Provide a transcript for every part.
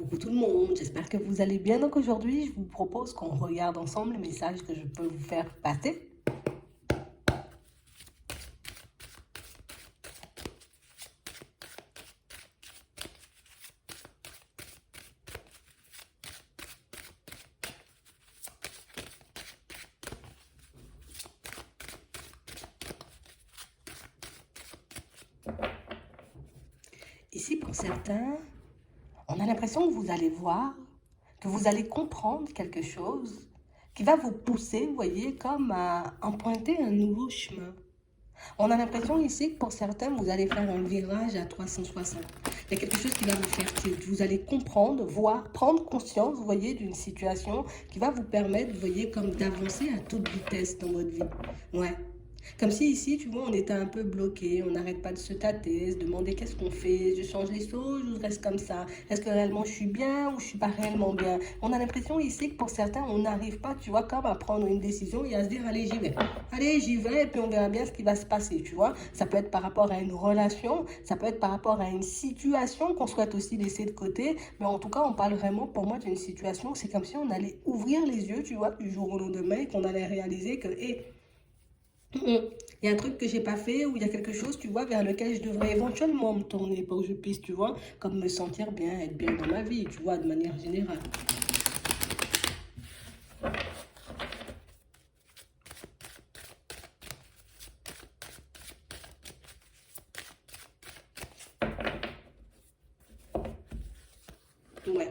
Coucou tout le monde, j'espère que vous allez bien. Donc aujourd'hui, je vous propose qu'on regarde ensemble le message que je peux vous faire passer. Ici, pour certains, on a l'impression que vous allez voir, que vous allez comprendre quelque chose qui va vous pousser, vous voyez, comme à emprunter un nouveau chemin. On a l'impression ici que pour certains, vous allez faire un virage à 360. Il y a quelque chose qui va vous faire tilt. Vous allez comprendre, voir, prendre conscience, vous voyez, d'une situation qui va vous permettre, vous voyez, comme d'avancer à toute vitesse dans votre vie. Ouais. Comme si ici, tu vois, on était un peu bloqué, on n'arrête pas de se tâter, se demander qu'est-ce qu'on fait, je change les choses ou je reste comme ça. Est-ce que réellement je suis bien ou je suis pas réellement bien? On a l'impression ici que pour certains, on n'arrive pas, tu vois, comme à prendre une décision et à se dire, allez, j'y vais. Allez, j'y vais et puis on verra bien ce qui va se passer, tu vois. Ça peut être par rapport à une relation, ça peut être par rapport à une situation qu'on souhaite aussi laisser de côté, mais en tout cas, on parle vraiment pour moi d'une situation, c'est comme si on allait ouvrir les yeux, tu vois, du jour au lendemain et qu'on allait réaliser que, hé, il y a un truc que j'ai pas fait ou il y a quelque chose, tu vois, vers lequel je devrais éventuellement me tourner pour que je puisse, tu vois, comme me sentir bien, être bien dans ma vie, tu vois, de manière générale. Ouais.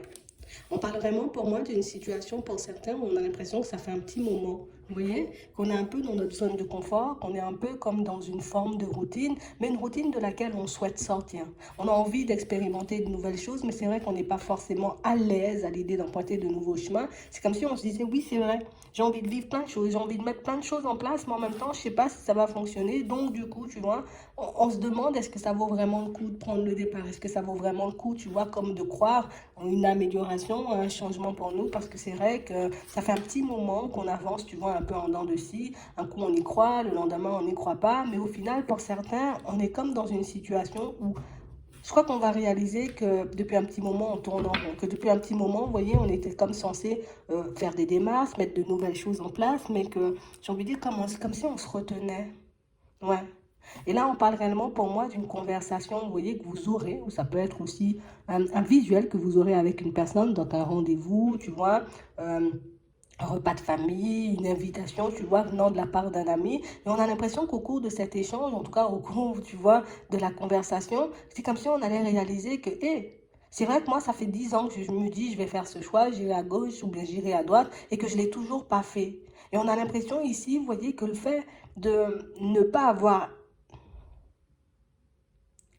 On parle vraiment pour moi d'une situation pour certains où on a l'impression que ça fait un petit moment. Vous voyez, qu'on est un peu dans notre zone de confort, qu'on est un peu comme dans une forme de routine, mais une routine de laquelle on souhaite sortir. On a envie d'expérimenter de nouvelles choses, mais c'est vrai qu'on n'est pas forcément à l'aise à l'idée d'emprunter de nouveaux chemins. C'est comme si on se disait, oui, c'est vrai, j'ai envie de vivre plein de choses, j'ai envie de mettre plein de choses en place, mais en même temps, je ne sais pas si ça va fonctionner. Donc, du coup, tu vois, on se demande, est-ce que ça vaut vraiment le coup de prendre le départ? Est-ce que ça vaut vraiment le coup, tu vois, comme de croire en une amélioration, un changement pour nous? Parce que c'est vrai que ça fait un petit moment qu'on avance, tu vois, un peu en dents de scie. Un coup, on y croit, le lendemain, on n'y croit pas. Mais au final, pour certains, on est comme dans une situation où je crois qu'on va réaliser que depuis un petit moment, on tourne en rond. Que depuis un petit moment, vous voyez, on était comme censé faire des démarches, mettre de nouvelles choses en place, mais que j'ai envie de dire comme si on se retenait. Ouais. Et là, on parle réellement pour moi d'une conversation, vous voyez, que vous aurez, ou ça peut être aussi un visuel que vous aurez avec une personne dans un rendez-vous, tu vois, euh, un repas de famille, une invitation, tu vois, venant de la part d'un ami. Et on a l'impression qu'au cours de cet échange, en tout cas au cours, tu vois, de la conversation, c'est comme si on allait réaliser que, hé, c'est vrai que moi, ça fait 10 ans que je me dis, je vais faire ce choix, j'irai à gauche ou bien j'irai à droite, et que je ne l'ai toujours pas fait. Et on a l'impression ici, vous voyez, que le fait de ne pas avoir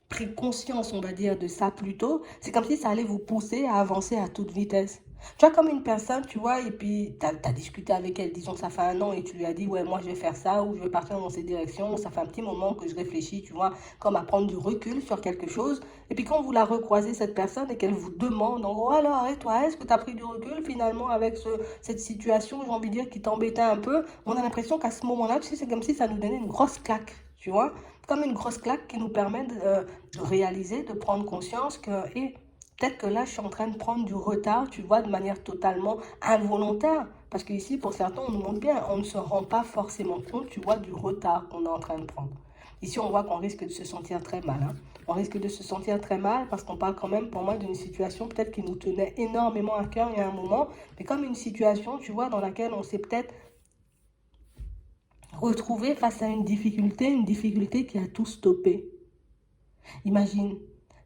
pris conscience, on va dire, de ça plus tôt, c'est comme si ça allait vous pousser à avancer à toute vitesse. Tu vois, comme une personne, tu vois, et puis tu as discuté avec elle, disons que ça fait un an, et tu lui as dit, ouais, moi je vais faire ça, ou je vais partir dans cette direction, ça fait un petit moment que je réfléchis, tu vois, comme à prendre du recul sur quelque chose. Et puis quand vous la recroisez, cette personne, et qu'elle vous demande, en gros, alors, et toi, est-ce que tu as pris du recul finalement avec cette situation, j'ai envie de dire, qui t'embêtait un peu? On a l'impression qu'à ce moment-là, tu sais, c'est comme si ça nous donnait une grosse claque, tu vois, comme une grosse claque qui nous permet de réaliser, de prendre conscience que et peut-être que là, je suis en train de prendre du retard, tu vois, de manière totalement involontaire. Parce qu'ici, pour certains, on nous montre bien, on ne se rend pas forcément compte, tu vois, du retard qu'on est en train de prendre. Ici, on voit qu'on risque de se sentir très mal. Hein. On risque de se sentir très mal parce qu'on parle quand même, pour moi, d'une situation peut-être qui nous tenait énormément à cœur il y a un moment, mais comme une situation, tu vois, dans laquelle on s'est peut-être retrouvé face à une difficulté qui a tout stoppé. Imagine.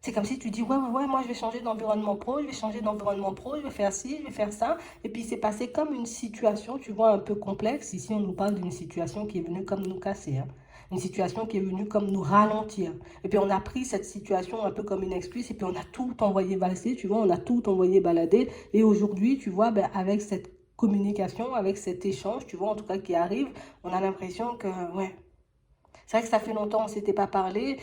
C'est comme si tu dis, ouais, ouais, ouais, moi je vais changer d'environnement pro, je vais changer d'environnement pro, je vais faire ci, je vais faire ça. Et puis c'est passé comme une situation, tu vois, un peu complexe. Ici, on nous parle d'une situation qui est venue comme nous casser. Hein. Une situation qui est venue comme nous ralentir. Et puis on a pris cette situation un peu comme une excuse et puis on a tout envoyé valser, tu vois, on a tout envoyé balader. Et aujourd'hui, tu vois, ben, avec cette communication, avec cet échange, tu vois, en tout cas qui arrive, on a l'impression que, ouais, c'est vrai que ça fait longtemps qu'on ne s'était pas parlé.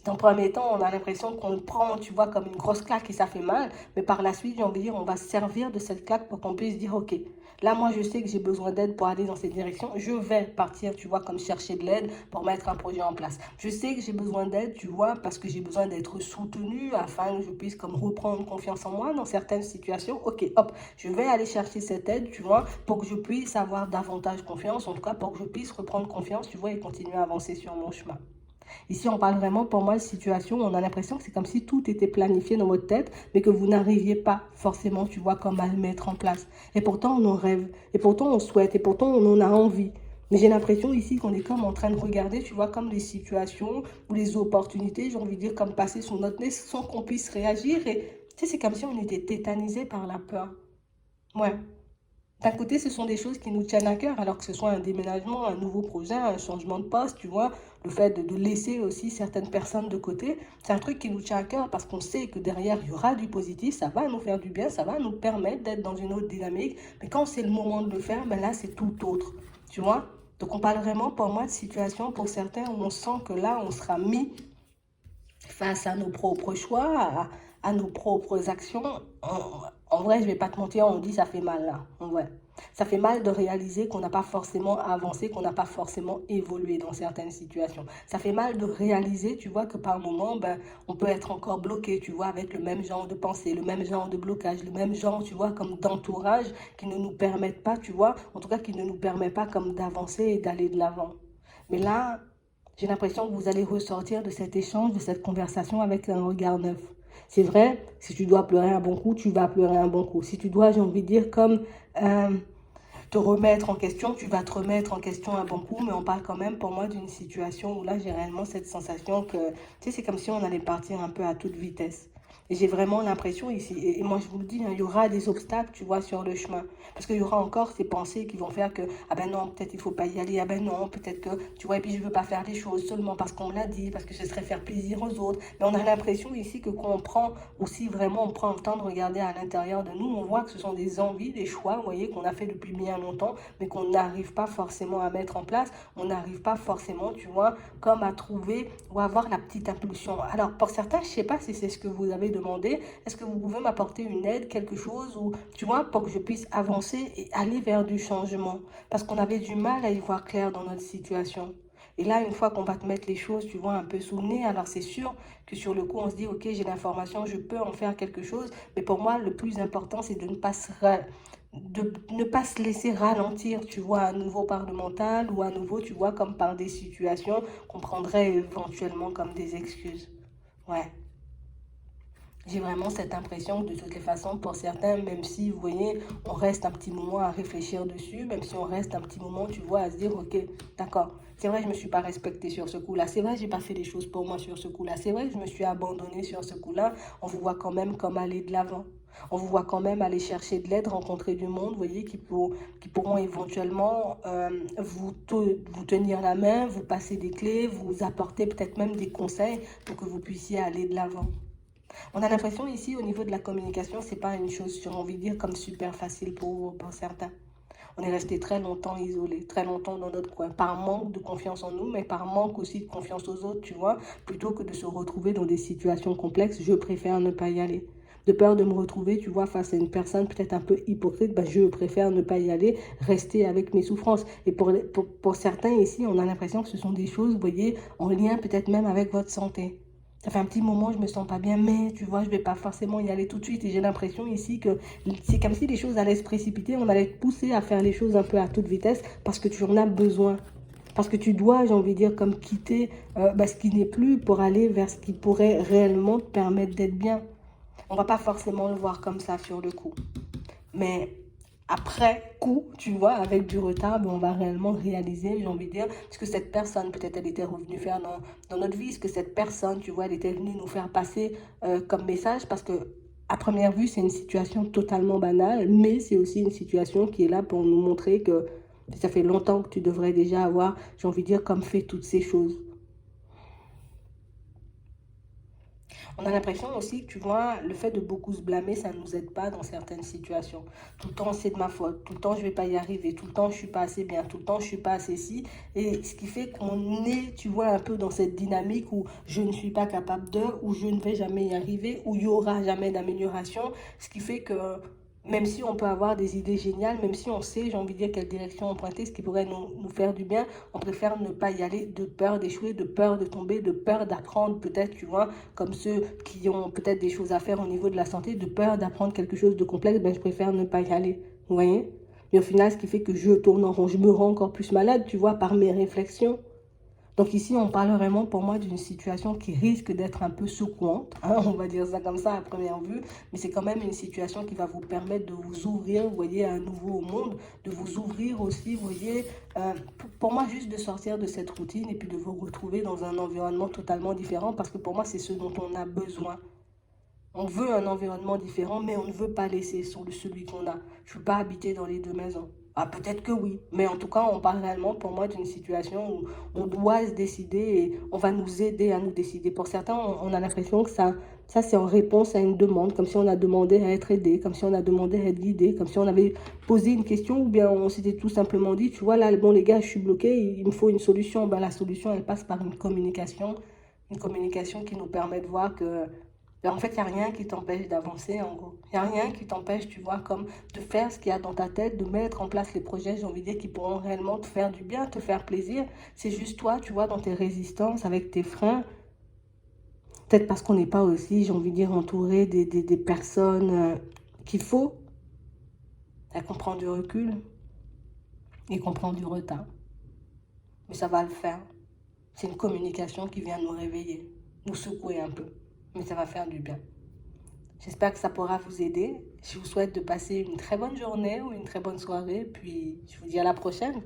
Dans le premier temps, on a l'impression qu'on le prend, tu vois, comme une grosse claque et ça fait mal. Mais par la suite, j'ai envie de dire, on va se servir de cette claque pour qu'on puisse dire, OK, là, moi, je sais que j'ai besoin d'aide pour aller dans cette direction. Je vais partir, tu vois, comme chercher de l'aide pour mettre un projet en place. Je sais que j'ai besoin d'aide, tu vois, parce que j'ai besoin d'être soutenu afin que je puisse comme reprendre confiance en moi dans certaines situations. OK, hop, je vais aller chercher cette aide, tu vois, pour que je puisse avoir davantage confiance, en tout cas pour que je puisse reprendre confiance, tu vois, et continuer à avancer sur mon chemin. Ici, on parle vraiment, pour moi, de situation où on a l'impression que c'est comme si tout était planifié dans votre tête, mais que vous n'arriviez pas forcément, tu vois, comme à le mettre en place. Et pourtant, on en rêve, et pourtant, on souhaite, et pourtant, on en a envie. Mais j'ai l'impression ici qu'on est comme en train de regarder, tu vois, comme les situations ou les opportunités, j'ai envie de dire, comme passer sous notre nez sans qu'on puisse réagir. Et tu sais, c'est comme si on était tétanisé par la peur. Ouais. D'un côté, ce sont des choses qui nous tiennent à cœur, alors que ce soit un déménagement, un nouveau projet, un changement de poste, tu vois, le fait de laisser aussi certaines personnes de côté, c'est un truc qui nous tient à cœur parce qu'on sait que derrière, il y aura du positif, ça va nous faire du bien, ça va nous permettre d'être dans une autre dynamique. Mais quand c'est le moment de le faire, ben là, c'est tout autre, tu vois. Donc, on parle vraiment pour moi de situation pour certains où on sent que là, on sera mis face à nos propres choix, à nos propres actions. En vrai, je vais pas te mentir, on dit ça fait mal là. En vrai. Ça fait mal de réaliser qu'on n'a pas forcément avancé, qu'on n'a pas forcément évolué dans certaines situations. Ça fait mal de réaliser, tu vois, que par moment, ben, on peut être encore bloqué, tu vois, avec le même genre de pensée, le même genre de blocage, le même genre, tu vois, comme d'entourage qui ne nous permettent pas, tu vois, en tout cas qui ne nous permet pas comme d'avancer et d'aller de l'avant. Mais là, j'ai l'impression que vous allez ressortir de cet échange, de cette conversation avec un regard neuf. C'est vrai, si tu dois pleurer un bon coup, tu vas pleurer un bon coup. Si tu dois, j'ai envie de dire, comme euh, te remettre en question, tu vas te remettre en question un bon coup, mais on parle quand même pour moi d'une situation où là, j'ai réellement cette sensation que, tu sais, c'est comme si on allait partir un peu à toute vitesse. Et j'ai vraiment l'impression ici, et moi je vous le dis, hein, il y aura des obstacles, tu vois, sur le chemin. Parce qu'il y aura encore ces pensées qui vont faire que, ah ben non, peut-être il faut pas y aller, ah ben non, peut-être que, tu vois, et puis je veux pas faire les choses seulement parce qu'on me l'a dit, parce que ce serait faire plaisir aux autres. Mais on a l'impression ici que quand on prend aussi vraiment, on prend le temps de regarder à l'intérieur de nous, on voit que ce sont des envies, des choix, vous voyez, qu'on a fait depuis bien longtemps, mais qu'on n'arrive pas forcément à mettre en place, on n'arrive pas forcément, tu vois, comme à trouver ou à avoir la petite impulsion. Alors, pour certains, je sais pas si c'est ce que vous avez demandé, est-ce que vous pouvez m'apporter une aide, quelque chose, ou, tu vois, pour que je puisse avancer et aller vers du changement, parce qu'on avait du mal à y voir clair dans notre situation. Et là, une fois qu'on va te mettre les choses, tu vois, un peu sous le nez, alors c'est sûr que sur le coup, on se dit, ok, j'ai l'information, je peux en faire quelque chose. Mais pour moi, le plus important, c'est de ne pas se laisser ralentir, tu vois, à nouveau par le mental ou à nouveau, tu vois, comme par des situations qu'on prendrait éventuellement comme des excuses. Ouais. J'ai vraiment cette impression que de toutes les façons, pour certains, même si, vous voyez, on reste un petit moment à réfléchir dessus, même si on reste un petit moment, tu vois, à se dire, ok, d'accord, c'est vrai, je ne me suis pas respectée sur ce coup-là, c'est vrai, j'ai pas fait les choses pour moi sur ce coup-là, c'est vrai, je me suis abandonnée sur ce coup-là, on vous voit quand même comme aller de l'avant. On vous voit quand même aller chercher de l'aide, rencontrer du monde, vous voyez, qui pourront éventuellement vous tenir la main, vous passer des clés, vous apporter peut-être même des conseils pour que vous puissiez aller de l'avant. On a l'impression ici, au niveau de la communication, c'est pas une chose, j'ai envie de dire, comme super facile pour certains. On est resté très longtemps isolé, très longtemps dans notre coin, par manque de confiance en nous, mais par manque aussi de confiance aux autres, tu vois. Plutôt que de se retrouver dans des situations complexes, je préfère ne pas y aller. De peur de me retrouver, tu vois, face à une personne peut-être un peu hypocrite, ben je préfère ne pas y aller, rester avec mes souffrances. Et pour certains ici, on a l'impression que ce sont des choses, vous voyez, en lien peut-être même avec votre santé. Ça fait un petit moment, je me sens pas bien, mais tu vois, je vais pas forcément y aller tout de suite. Et j'ai l'impression ici que c'est comme si les choses allaient se précipiter, on allait te pousser à faire les choses un peu à toute vitesse parce que tu en as besoin. Parce que tu dois, j'ai envie de dire, comme quitter ce qui n'est plus pour aller vers ce qui pourrait réellement te permettre d'être bien. On va pas forcément le voir comme ça sur le coup. Mais après coup, tu vois, avec du retard, ben, on va réellement réaliser, j'ai envie de dire, ce que cette personne, peut-être elle était revenue faire dans notre vie, ce que cette personne, tu vois, elle était venue nous faire passer comme message, parce que à première vue, c'est une situation totalement banale, mais c'est aussi une situation qui est là pour nous montrer que ça fait longtemps que tu devrais déjà avoir, j'ai envie de dire, comme fait toutes ces choses. On a l'impression aussi que, tu vois, le fait de beaucoup se blâmer, ça ne nous aide pas dans certaines situations. Tout le temps, c'est de ma faute. Tout le temps, je ne vais pas y arriver. Tout le temps, je ne suis pas assez bien. Tout le temps, je ne suis pas assez si. Et ce qui fait qu'on est, tu vois, un peu dans cette dynamique où je ne suis pas capable de, où je ne vais jamais y arriver, où il n'y aura jamais d'amélioration. Ce qui fait que même si on peut avoir des idées géniales, même si on sait, j'ai envie de dire, quelle direction emprunter, ce qui pourrait nous faire du bien, on préfère ne pas y aller de peur d'échouer, de peur de tomber, de peur d'apprendre peut-être, tu vois, comme ceux qui ont peut-être des choses à faire au niveau de la santé, de peur d'apprendre quelque chose de complexe, ben je préfère ne pas y aller, vous voyez? Mais au final, ce qui fait que je tourne en rond, je me rends encore plus malade, tu vois, par mes réflexions. Donc ici, on parle vraiment pour moi d'une situation qui risque d'être un peu secouante, hein, on va dire ça comme ça à première vue, mais c'est quand même une situation qui va vous permettre de vous ouvrir, vous voyez, à un nouveau monde, de vous ouvrir aussi, vous voyez, pour moi, juste de sortir de cette routine et puis de vous retrouver dans un environnement totalement différent, parce que pour moi, c'est ce dont on a besoin. On veut un environnement différent, mais on ne veut pas laisser sur celui qu'on a. Je ne veux pas habiter dans les deux maisons. Ah, peut-être que oui, mais en tout cas, on parle réellement pour moi d'une situation où on doit se décider et on va nous aider à nous décider. Pour certains, on a l'impression que ça c'est en réponse à une demande, comme si on a demandé à être aidé, comme si on a demandé à être guidé, comme si on avait posé une question ou bien on s'était tout simplement dit, tu vois, là, bon, les gars, je suis bloqué, il me faut une solution. Ben, la solution, elle passe par une communication qui nous permet de voir que en fait, il n'y a rien qui t'empêche d'avancer, en gros. Il n'y a rien qui t'empêche, tu vois, comme de faire ce qu'il y a dans ta tête, de mettre en place les projets, j'ai envie de dire, qui pourront réellement te faire du bien, te faire plaisir. C'est juste toi, tu vois, dans tes résistances, avec tes freins. Peut-être parce qu'on n'est pas aussi, j'ai envie de dire, entouré des personnes qu'il faut. Elle comprend du recul et comprend du retard. Mais ça va le faire. C'est une communication qui vient nous réveiller, nous secouer un peu. Mais ça va faire du bien. J'espère que ça pourra vous aider. Je vous souhaite de passer une très bonne journée ou une très bonne soirée. Puis je vous dis à la prochaine.